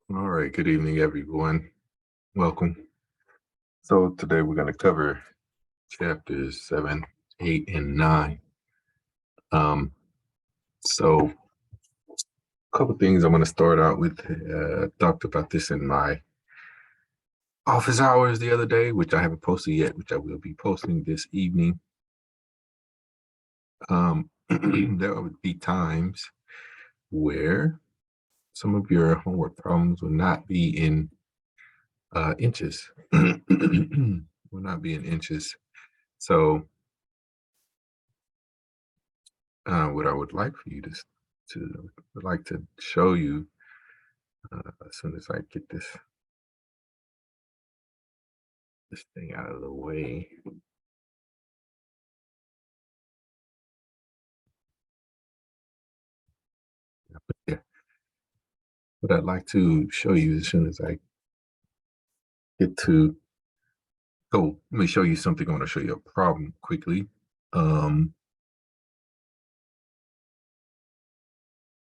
All right, good evening, everyone. Welcome. So, today we're going to cover chapters 7, 8, and 9. Um, so, a couple things I'm going to start out with. Talked about this in my office hours the other day, which I haven't posted yet, which I will be posting this evening. There would be times where some of your homework problems will not be in inches. Will not be in inches. So, what I would like for you to would like to show you as soon as I get this thing out of the way. Yeah, what I'd like to show you as soon as I get to let me show you something. I want to show you a problem quickly. Um,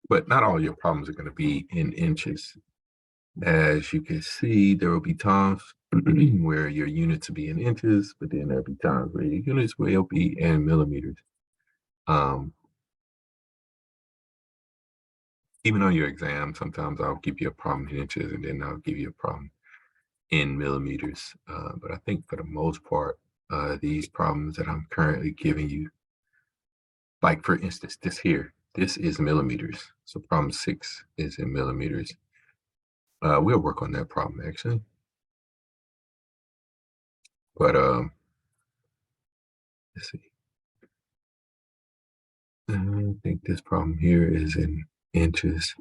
but not all your problems are going to be in inches. As you can see, there will be times where your units will be in inches, but then there'll be times where your units will be in millimeters. Um, Even on your exam, sometimes I'll give you a problem in inches and then I'll give you a problem in millimeters. But I think for the most part, these problems that I'm currently giving you, like for instance, this is millimeters. So problem 6 is in millimeters. We'll work on that problem actually. But let's see. I think this problem here is in inches.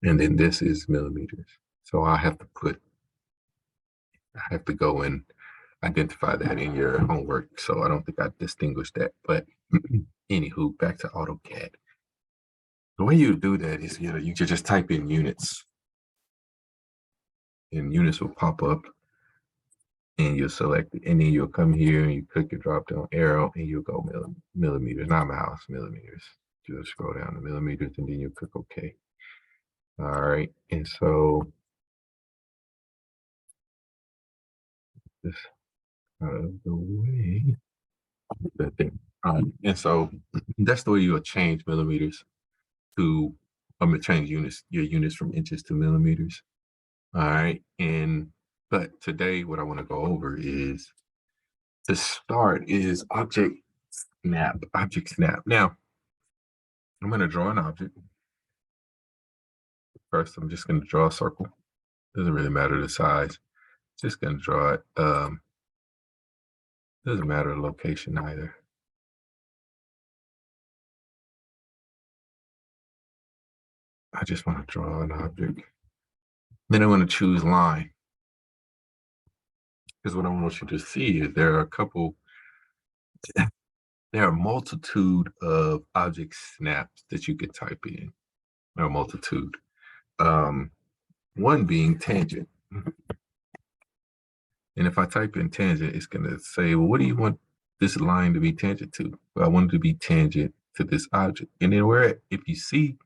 And then this is millimeters. So I have to go and identify that in your homework. So I don't think I distinguished that. But anywho, back to AutoCAD. The way you do that is, you can just type in units, and units will pop up, and you'll select it, and then you'll come here and you click your drop down arrow, and you'll go millimeters, not mouse, millimeters. Just scroll down to millimeters, and then you click OK. All right, and so this out of the way. That thing. And so that's the way you'll change millimeters to change your units from inches to millimeters. All right. But today what I want to go over is to start is object snap. Now I'm going to draw an object. First, I'm just going to draw a circle. Doesn't really matter the size. Just going to draw it. Doesn't matter the location either. I just want to draw an object. Then I want to choose line. Because what I want you to see is there are a multitude of object snaps that you could type in. There are a multitude. Um, One being tangent. And if I type in tangent, it's going to say, well, what do you want this line to be tangent to? Well, I want it to be tangent to this object. And then if you see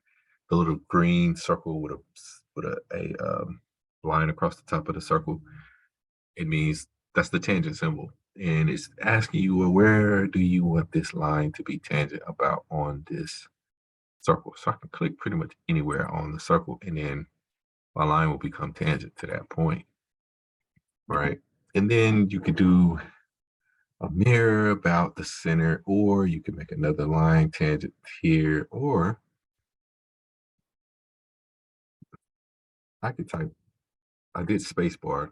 the little green circle with a line across the top of the circle, it means that's the tangent symbol. And it's asking you, well, where do you want this line to be tangent about on this circle? So I can click pretty much anywhere on the circle, and then my line will become tangent to that point, right? And then you could do a mirror about the center, or you can make another line tangent here, or I did spacebar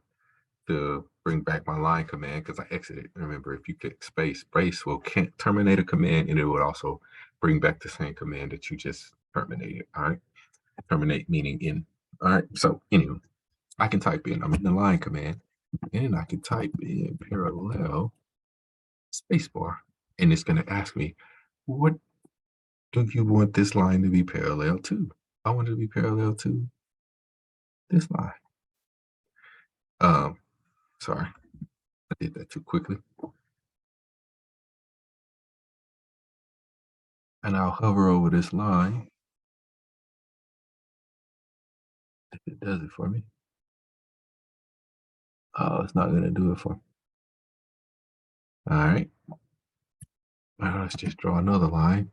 to bring back my line command because I exited. Remember, if you click space will can't terminate a command, and it would also bring back the same command that you just terminated. All right. Terminate meaning in. All right. So anyway, I can type in, I'm in the line command, and I can type in parallel spacebar, and it's going to ask me, what do you want this line to be parallel to? I want it to be parallel to this line. Um, Sorry, I did that too quickly. and I'll hover over this line if it does it for me. Oh, it's not gonna do it for me. All right. Let's just draw another line.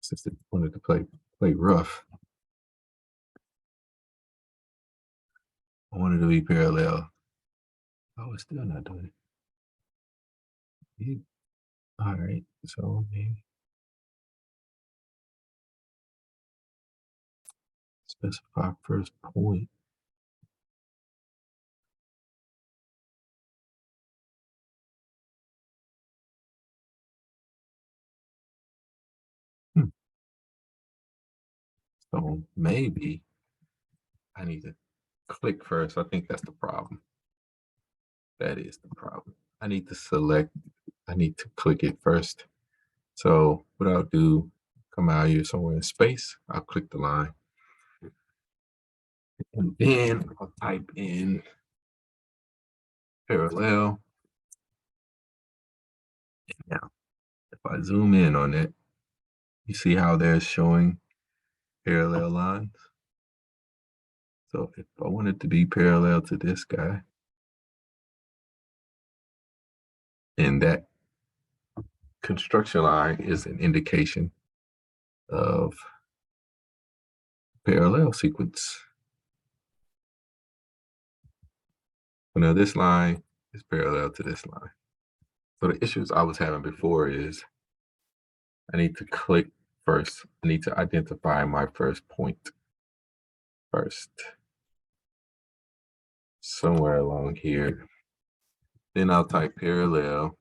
Since it wanted to play rough, I wanted to be parallel. Oh, it's still not doing it. All right. So maybe specify first point. Hmm. So maybe I need to click first. I think that's the problem. That is the problem. I need to select, I need to click it first. So what I'll do, come out here somewhere in space, I'll click the line. And then I'll type in parallel. Now, if I zoom in on it, you see how they're showing parallel lines? So if I want it to be parallel to this guy, and that construction line is an indication of parallel sequence. So now this line is parallel to this line. So the issues I was having before is I need to click first. I need to identify my first point first, somewhere along here. Then I'll type parallel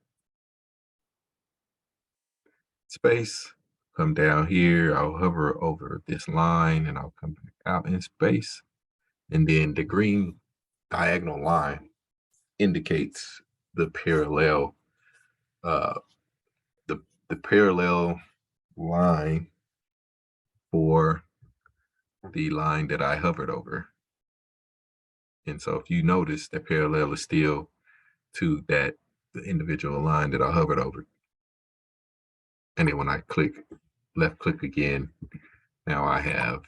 space, come down here, I'll hover over this line and I'll come back out in space. And then the green diagonal line indicates the parallel, uh, the, the parallel line for the line that I hovered over. And so if you notice that parallel is still to that the individual line that I hovered over. And then when I click left click again, now I have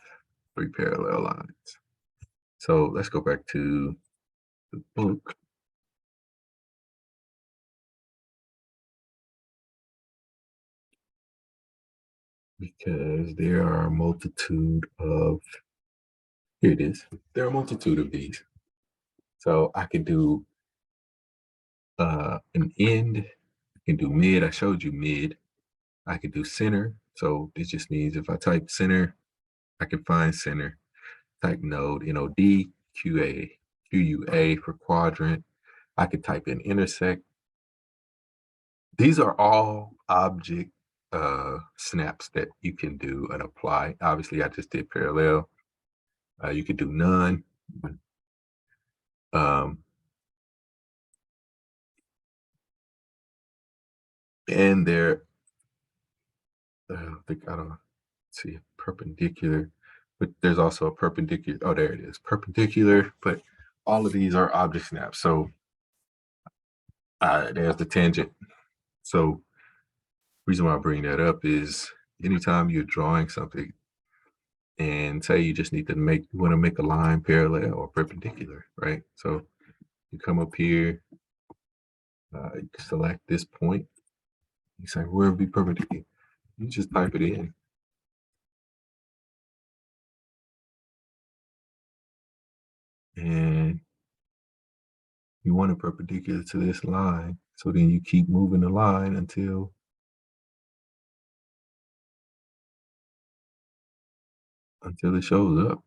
3 parallel lines. So let's go back to the book. Because there are a multitude of, here it is. There are a multitude of these. So I can do an end, I can do mid. I showed you mid. I could do center. So this just means if I type center, I can find center. Type node, NOD, QA, QUA for quadrant. I could type in intersect. These are all object snaps that you can do and apply. Obviously, I just did parallel. You could do none. Um, and there, I don't see perpendicular, but there's also a perpendicular. Oh, there it is, perpendicular. But all of these are object snaps. So there's the tangent. So reason why I bring that up is anytime you're drawing something and say you just need to you want to make a line parallel or perpendicular, right? So you come up here, you select this point, you say where would be perpendicular? You just type it in. And you want it perpendicular to this line. So then you keep moving the line until it shows up.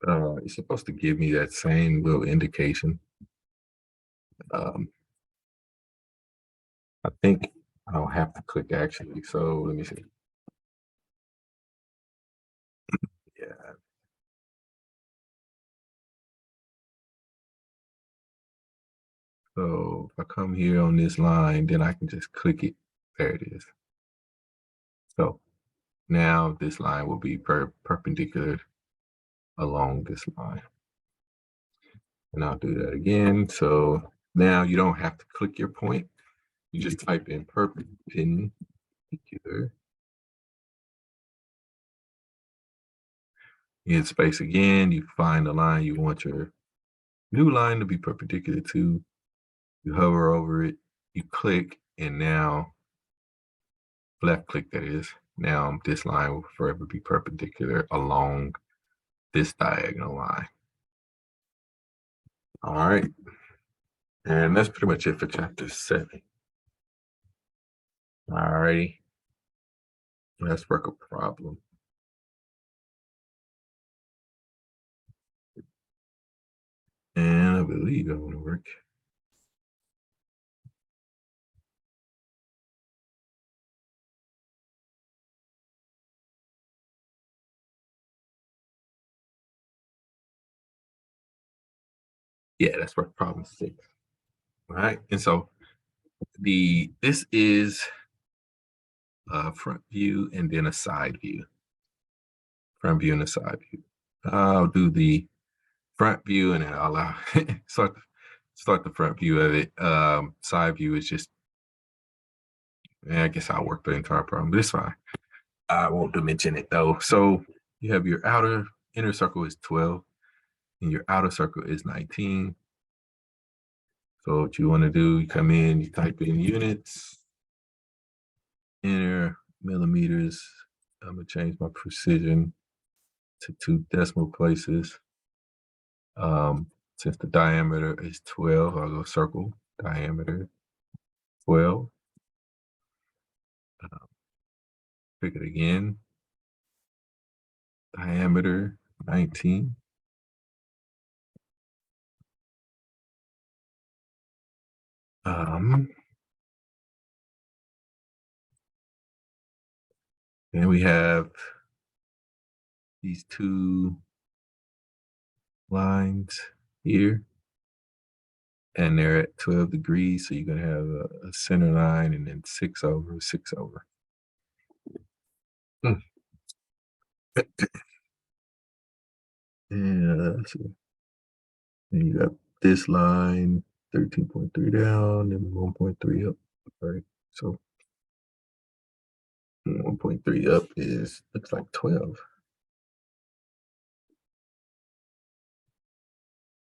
It's supposed to give me that same little indication. Um, I think I don't have to click actually. So let me see. Yeah. So if I come here on this line, then I can just click it. There it is. So now this line will be perpendicular along this line. And I'll do that again. So now you don't have to click your point. You just type in perpendicular. You hit space again. You find the line you want your new line to be perpendicular to. You hover over it. You click, and now left click, that is. Now this line will forever be perpendicular along this diagonal line. All right. And that's pretty much it for chapter 7. All righty. Let's work a problem. And I believe I want to work. Yeah, that's work problem 6. All right. And so this is a front view and then a side view. Front view and a side view. I'll do the front view and then I'll start the front view of it. Side view is just, I guess I'll work the entire problem, but it's fine. I won't dimension it though. So you have your inner circle is 12 and your outer circle is 19. So what you want to do, you come in, you type in units, enter millimeters. I'm gonna change my precision to 2 decimal places. Since the diameter is 12, I'll go circle diameter 12. Pick it again. Diameter 19. Then we have these 2 lines here, and they're at 12 degrees. So you're gonna have a center line and then 6 over, 6 over. Mm. And let's see. And you got this line 13.3 down and 1.3 up. All right. So 1.3 up looks like 12.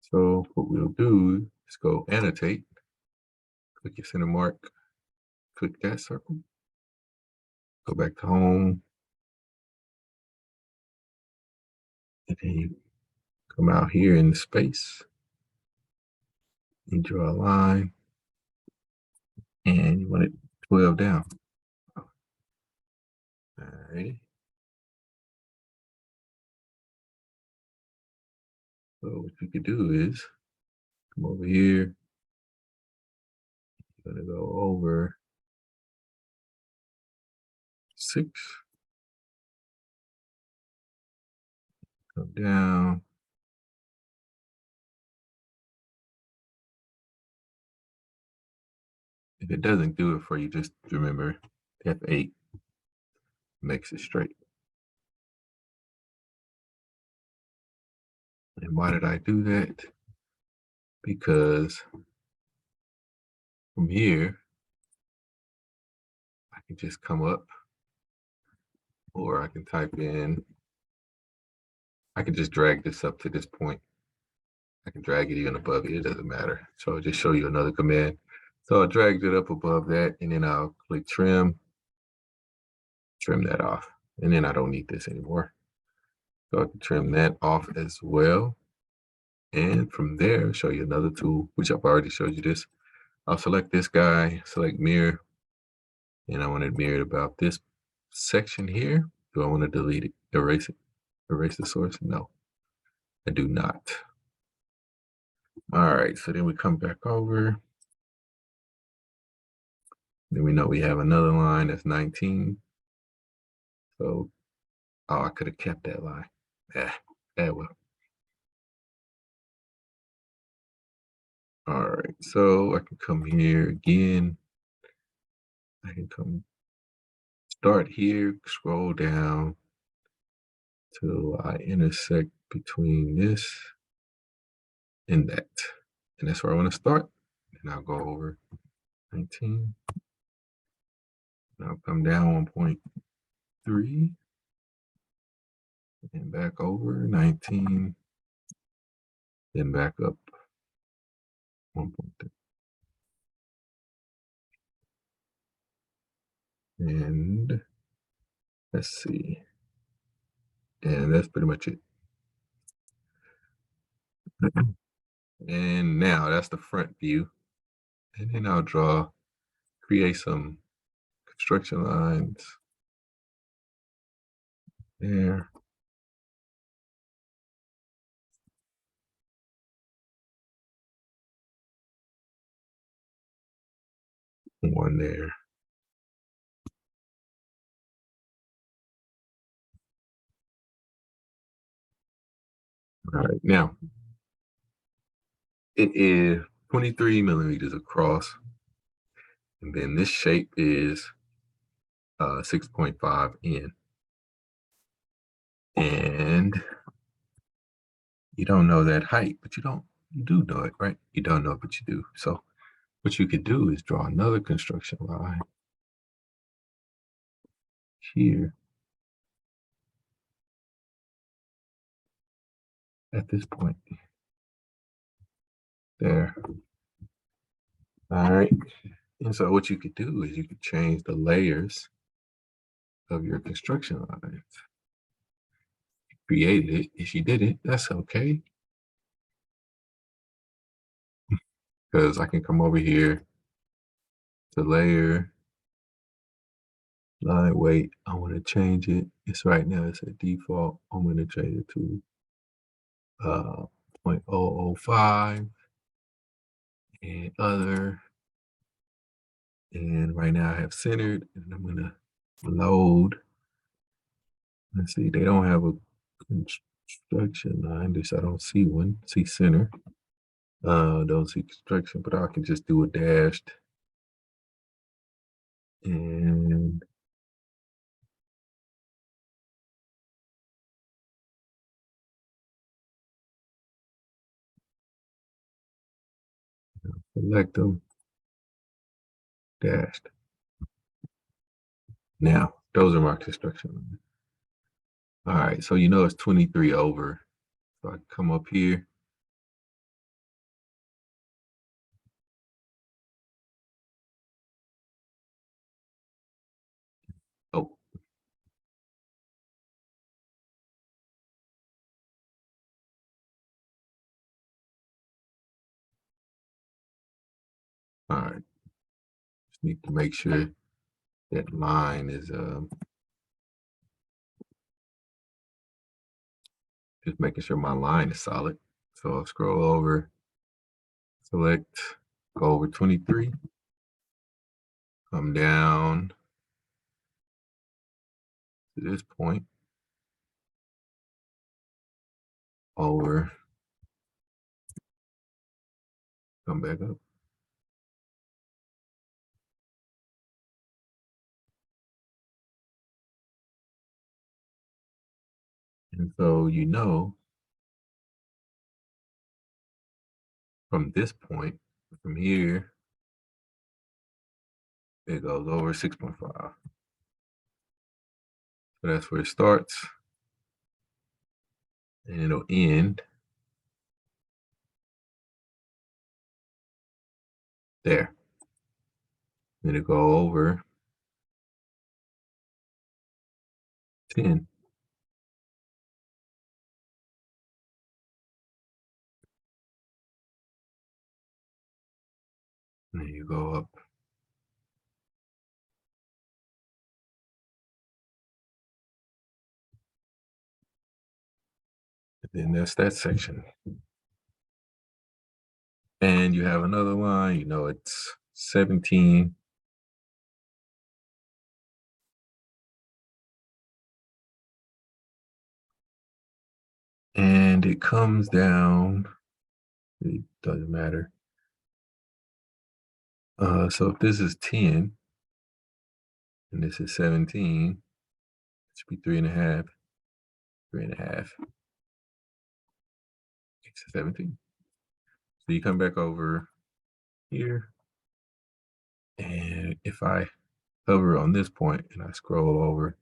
So what we'll do is go annotate, click your center mark, click that circle, go back to home, and then you come out here in the space, you draw a line, and you want it 12 down. All right. So what you could do is come over here, you're gonna go over 6, come down. If it doesn't do it for you, just remember F8 makes it straight. And why did I do that? Because from here, I can just come up, or I can type in, I can just drag this up to this point. I can drag it even above it, it doesn't matter. So I'll just show you another command. So I dragged it up above that, and then I'll click trim that off. And then I don't need this anymore. So I can trim that off as well. And from there, I'll show you another tool, which I've already showed you this. I'll select this guy, select mirror, and I want it mirrored about this section here. Do I want to delete it, erase it, erase the source? No. I do not. All right, so then we come back over. Then we know we have another line that's 19. So, oh, I could have kept that line. Yeah, well. All right, so I can come here again. I can come start here, scroll down till I intersect between this and that. And that's where I want to start. And I'll go over 19. I'll come down 1.3 and back over 19, then back up 1.3. And let's see. And that's pretty much it. And now that's the front view. And then I'll create some construction lines there. One there. All right, now it is 23 millimeters across, and then this shape is 6.5 in. And you don't know that height, but you do know it, right? You don't know it, but you do. So what you could do is draw another construction line here at this point there. All right. And so what you could do is you could change the layers of your construction lines. Created it. If you did it, that's okay. Because I can come over here to layer, line weight. I want to change it. It's right now, it's a default. I'm going to change it to 0.005 and other. And right now I have centered, and I'm going to load. Let's see, they don't have a construction line. This I don't see one. See center. Don't see construction, but I can just do a dashed. And select them, dashed. Now, those are my construction lines. All right, so you know it's 23 over. So I come up here. Oh, all right. Just need to make sure that line is just making sure my line is solid. So I'll scroll over, select, go over 23, come down to this point, over, come back up. And so you know from this point, from here, it goes over 6.5. So that's where it starts. And it'll end there. Then it'll go over 10. And then you go up. Then that's that section. And you have another line, you know, it's 17. And it comes down, it doesn't matter. So if this is 10 and this is 17, it should be 3.5, 3.5, 17. So you come back over here, and if I hover on this point and I scroll over,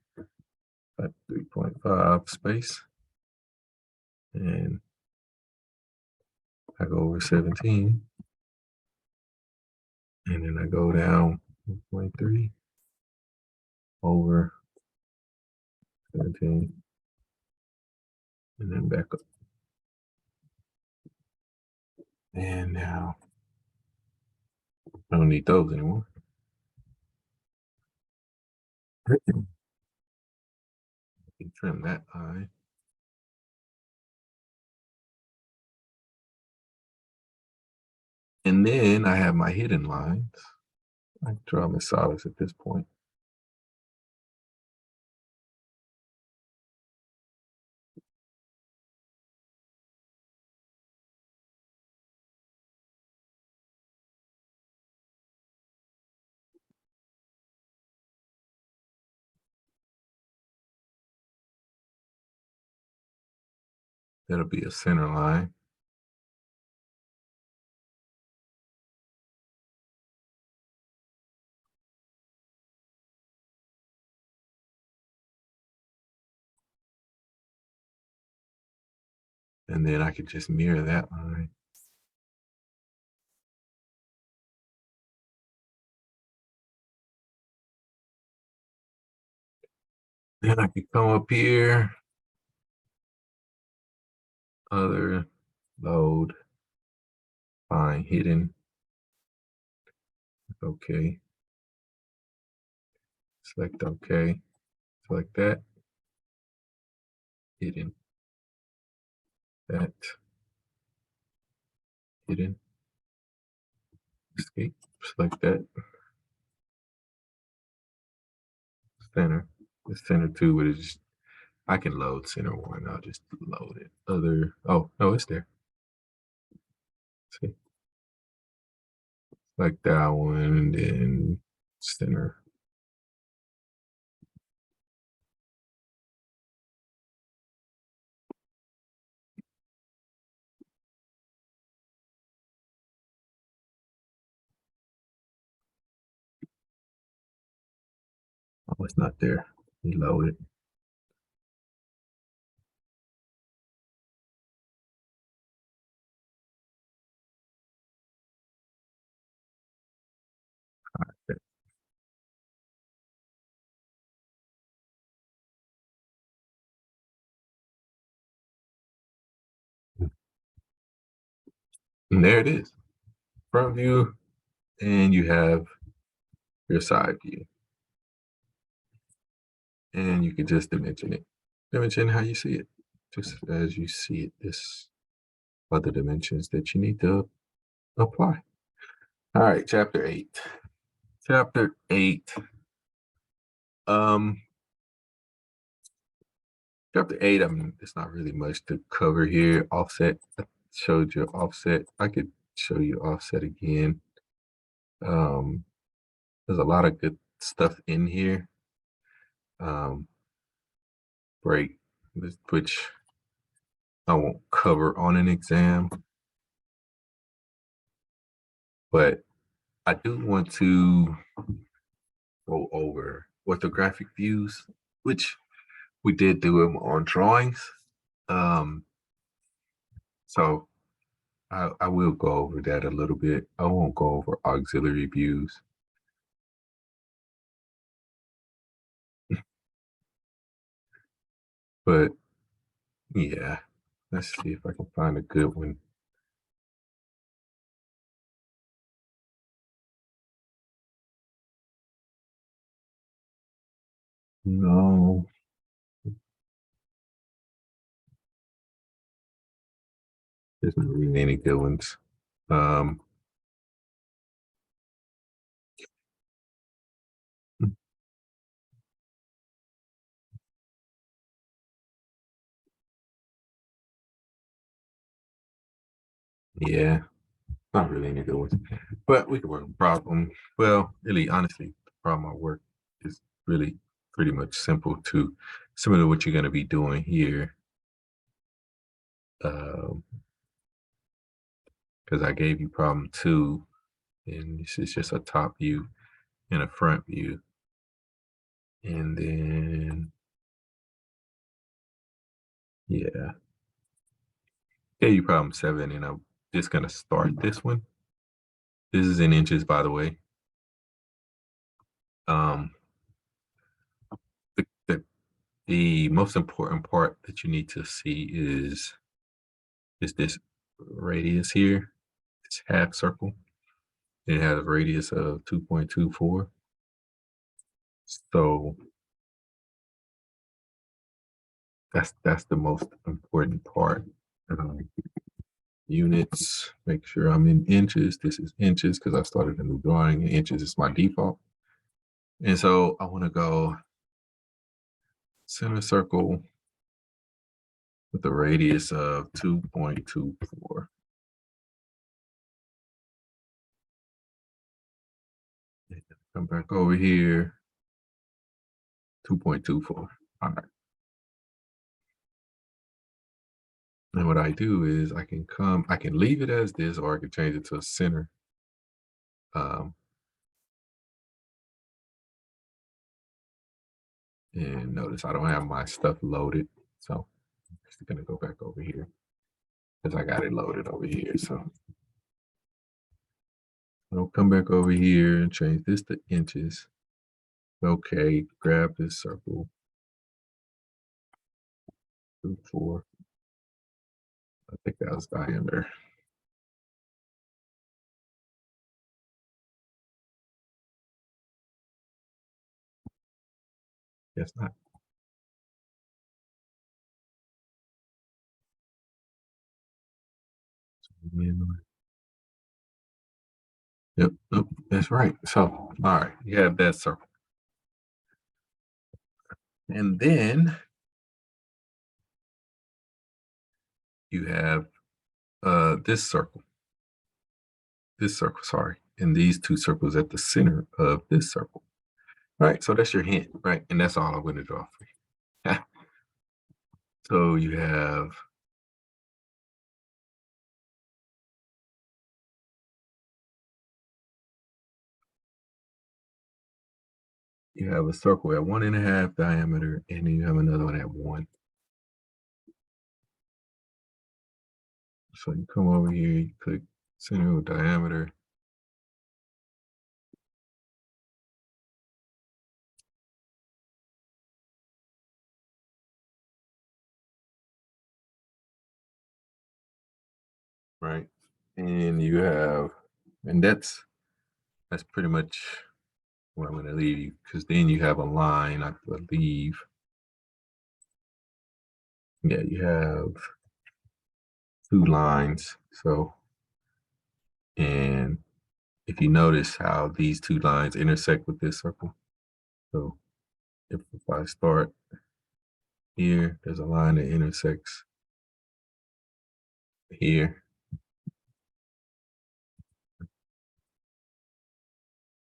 type 3.5 space, and I go over 17, and then I go down 1.3 over 17, and then back up. And now I don't need those anymore. Trim that line. And then I have my hidden lines. I draw them as solids at this point. That'll be a center line. And then I could just mirror that line. Then I could come up here, other, load, find hidden. Okay. Select okay. Select that. Hidden. That. Hidden. Escape. Select that. Center. The center two, but it's just, I can load center one. I'll just load it. Other, oh, no, it's there. See? Like that one, and then center. Oh, it's not there. Reload it. And there it is. Front view, and you have your side view. And you can just dimension it. Dimension how you see it. Just as you see it. This other dimensions that you need to apply. All right, chapter 8. Chapter 8. Um, chapter 8, I mean, it's not really much to cover here. Offset. I showed you offset. I could show you offset again. There's a lot of good stuff in here. Break, which I won't cover on an exam, but I do want to go over orthographic views, which we did do them on drawings. So I will go over that a little bit. I won't go over auxiliary views. But yeah, let's see if I can find a good one. No. There's not really any good ones. Um, yeah, not really any good ones. But we can work on problem. Well, really, honestly, the problem I work is really pretty much similar to what you're going to be doing here. Because I gave you problem two, and this is just a top view and a front view. And then, yeah, gave you problem seven, and I'm just going to start this one. This is in inches, by the way. Um, the, the, the most important part that you need to see is this radius here, this half circle. It has a radius of 2.24. So that's the most important part. Um, Units, make sure I'm in inches. This is inches because I started a new drawing. Inches is my default. And so I want to go center circle with a radius of 2.24. Come back over here, 2.24. All right. And what I do is I can leave it as this, or I can change it to a center. Um, and notice I don't have my stuff loaded. So I'm just gonna go back over here because I got it loaded over here. So I'll come back over here and change this to inches. Okay, grab this circle. 2, 4. I think that was diameter. Guess not. Yep, yep, that's right. So, all right, you have that circle. And then you have this circle, sorry, and these two circles at the center of this circle. Right. So that's your hint, right? And that's all I'm going to draw for you. So you have a circle at 1.5 diameter, and then you have another one at 1. So you come over here, you click center with diameter. Right. And and that's pretty much what I'm going to leave you, because then you have a line, I believe. Yeah, you have 2 lines. So, and if you notice how these 2 lines intersect with this circle. So if I start here, there's a line that intersects here,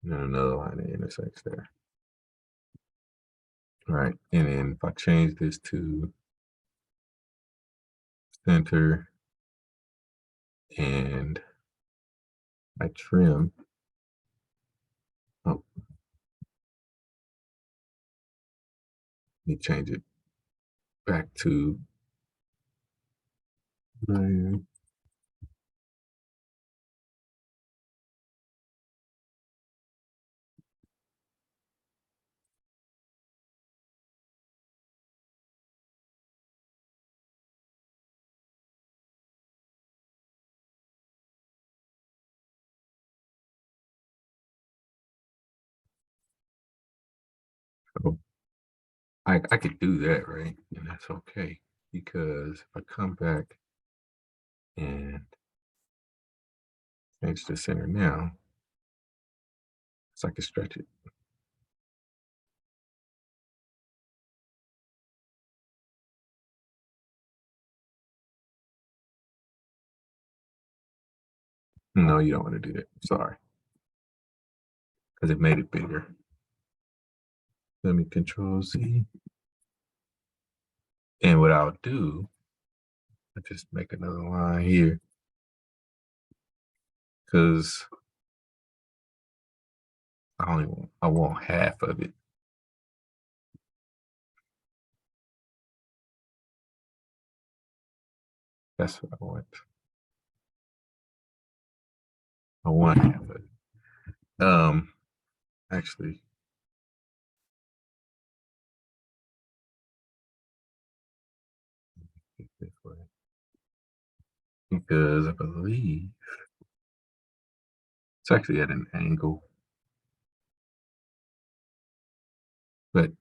and then another line that intersects there. All right, and then if I change this to center and I trim, oh, let me change it back to layer. So I could do that, right? And that's okay, because if I come back and change the center now so I can stretch it. No, you don't want to do that. Sorry, because it made it bigger. Let me Control Z. And what I'll do, I just make another line here because I want half of it. That's what I want. I want half of it. Actually, this way because I believe it's actually at an angle, but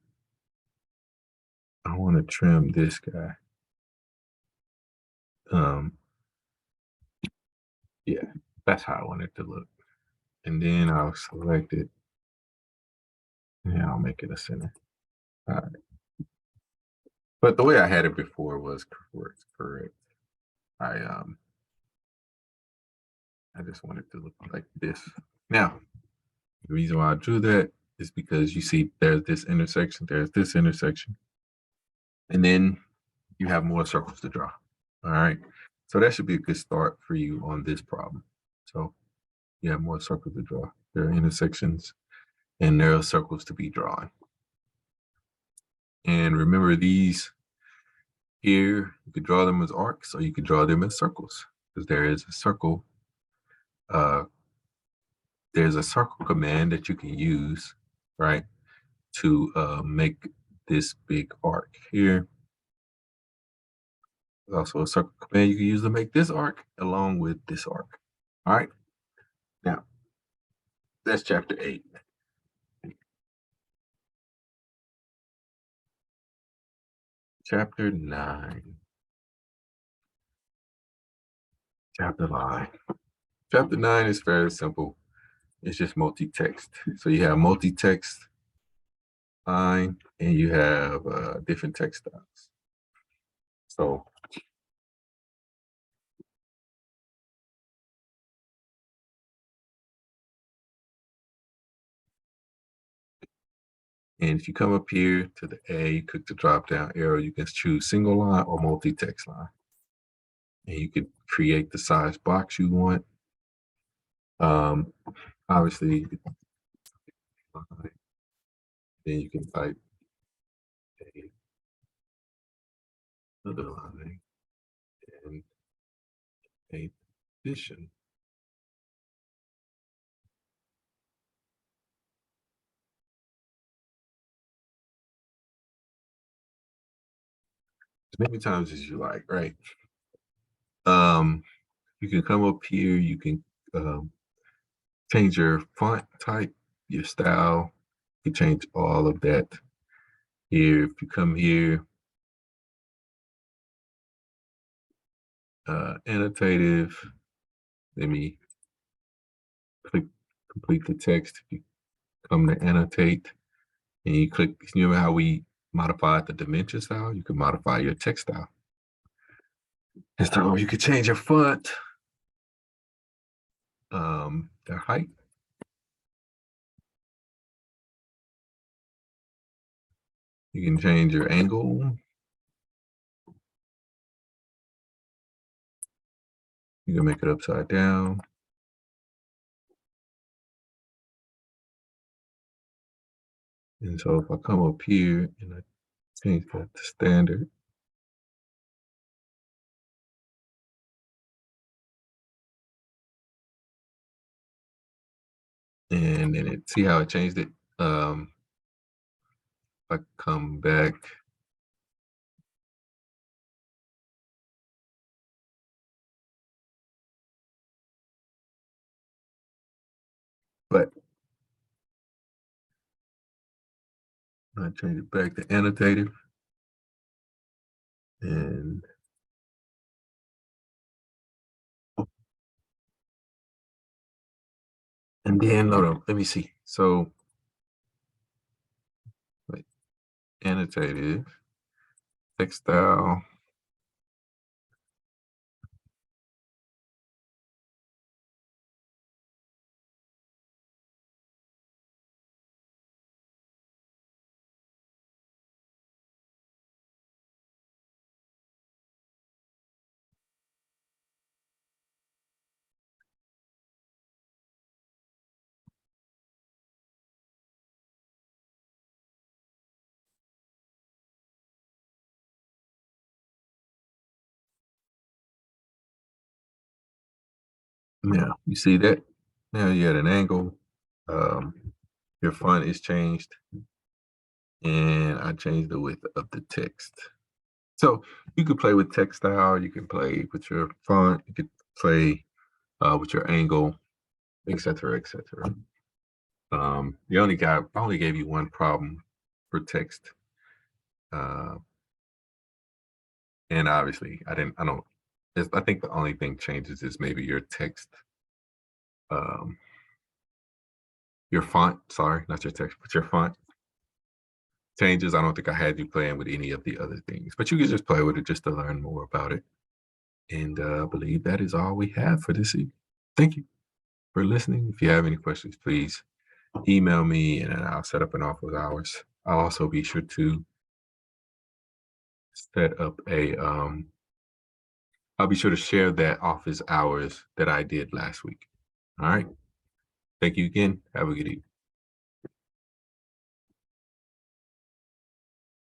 I want to trim this guy. Um, yeah, that's how I want it to look. And then I'll select it and I'll make it a center. All right. But the way I had it before was correct. I I just want it to look like this. Now, the reason why I drew that is because you see there's this intersection, and then you have more circles to draw. All right. So that should be a good start for you on this problem. So you have more circles to draw. There are intersections and there are circles to be drawn. And remember these here, you could draw them as arcs or you could draw them as circles because there is a circle. There's a circle command that you can use, right, to make this big arc here. There's also a circle command you can use to make this arc along with this arc. All right. Now, that's chapter 8. Chapter 9. Chapter 9. Chapter 9 is fairly simple. It's just multi-text. So you have multi-text line and you have different text styles. So and if you come up here to the A, you click the drop down arrow, you can choose single line or multi-text line. And you can create the size box you want. Obviously, then you can type another line and a position. As many times as you like, right? You can come up here, you can change your font type, your style. You can change all of that here. If you come here, annotative, let me click complete the text. You come to annotate and you click, you know how we modified the dimension style? You can modify your text style. And so you can change your font, their height. You can change your angle. You can make it upside down. And so if I come up here and I change that to standard, and then see how it changed it. If I come back, but I change it back to annotative, and And then hold on, let me see. So wait, annotated, textile. Yeah, you see that? Now you at an angle. Um, your font is changed, and I changed the width of the text. So you could play with text style, you can play with your font, you could play with your angle, etc., etc. I only gave you one problem for text, uh, and obviously I don't. I think the only thing changes is maybe your text, um, your font. Sorry, not your text, but your font changes. I don't think I had you playing with any of the other things, but you can just play with it just to learn more about it. And I believe that is all we have for this evening. Thank you for listening. If you have any questions, please email me and I'll set up an office hours. I'll also be sure to set up I'll be sure to share that office hours that I did last week. All right. Thank you again. Have a good evening.